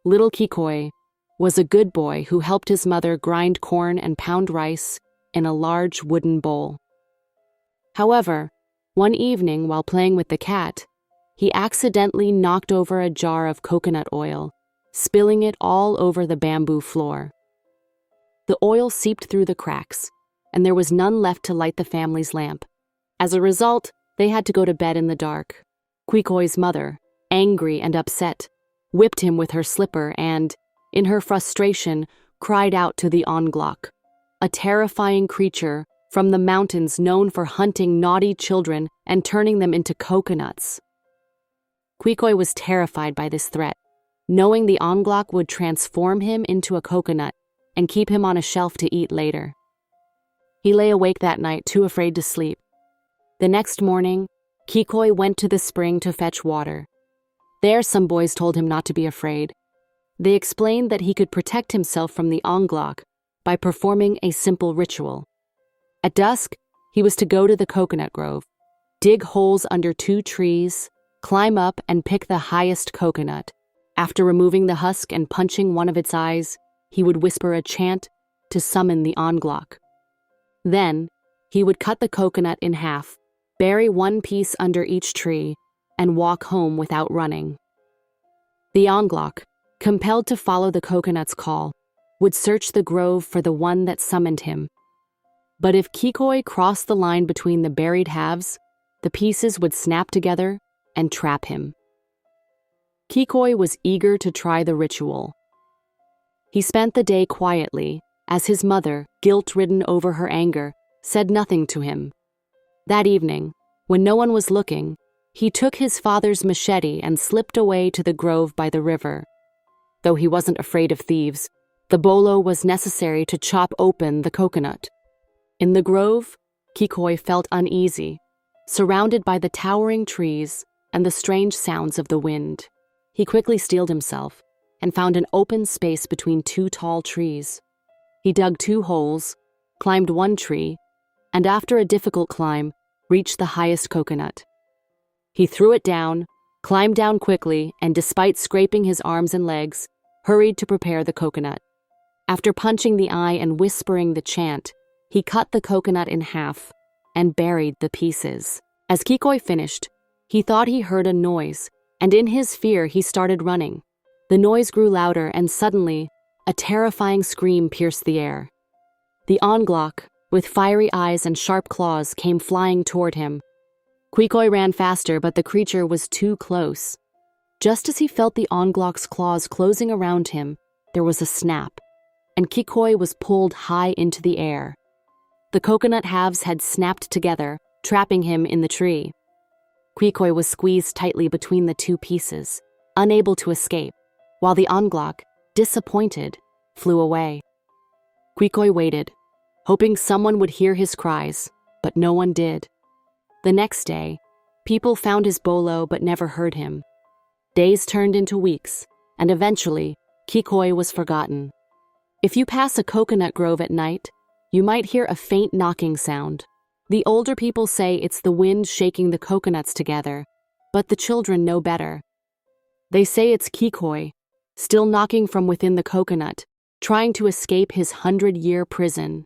Little Quicoy was a good boy who helped his mother grind corn and pound rice in a large wooden bowl. However, one evening while playing with the cat, he accidentally knocked over a jar of coconut oil, spilling it all over the bamboo floor. The oil seeped through the cracks, and there was none left to light the family's lamp. As a result, they had to go to bed in the dark. Quicoy's mother, angry and upset, whipped him with her slipper and, in her frustration, cried out to the Ongloc, a terrifying creature from the mountains known for hunting naughty children and turning them into coconuts. Quicoy was terrified by this threat, knowing the Ongloc would transform him into a coconut and keep him on a shelf to eat later. He lay awake that night, too afraid to sleep. The next morning, Quicoy went to the spring to fetch water. There, some boys told him not to be afraid. They explained that he could protect himself from the Ongloc by performing a simple ritual. At dusk, he was to go to the coconut grove, dig holes under 2 trees, climb up and pick the highest coconut. After removing the husk and punching one of its eyes, he would whisper a chant to summon the Ongloc. Then, he would cut the coconut in half, bury one piece under each tree, and walk home without running. The Ongloc, compelled to follow the coconut's call, would search the grove for the one that summoned him. But if Quicoy crossed the line between the buried halves, the pieces would snap together and trap him. Quicoy was eager to try the ritual. He spent the day quietly, as his mother, guilt-ridden over her anger, said nothing to him. That evening, when no one was looking, he took his father's machete and slipped away to the grove by the river. Though he wasn't afraid of thieves, the bolo was necessary to chop open the coconut. In the grove, Quicoy felt uneasy, surrounded by the towering trees and the strange sounds of the wind. He quickly steeled himself and found an open space between 2 tall trees. He dug 2 holes, climbed 1 tree, and after a difficult climb, reached the highest coconut. He threw it down, climbed down quickly, and despite scraping his arms and legs, hurried to prepare the coconut. After punching the eye and whispering the chant, he cut the coconut in half and buried the pieces. As Quicoy finished, he thought he heard a noise, and in his fear he started running. The noise grew louder, and suddenly, a terrifying scream pierced the air. The Ongloc, with fiery eyes and sharp claws, came flying toward him. Quicoy ran faster, but the creature was too close. Just as he felt the Ongloc's claws closing around him, there was a snap, and Quicoy was pulled high into the air. The coconut halves had snapped together, trapping him in the tree. Quicoy was squeezed tightly between the 2 pieces, unable to escape, while the Ongloc, disappointed, flew away. Quicoy waited, hoping someone would hear his cries, but no one did. The next day, people found his bolo but never heard him. Days turned into weeks, and eventually, Quicoy was forgotten. If you pass a coconut grove at night, you might hear a faint knocking sound. The older people say it's the wind shaking the coconuts together, but the children know better. They say it's Quicoy, still knocking from within the coconut, trying to escape his 100-year prison.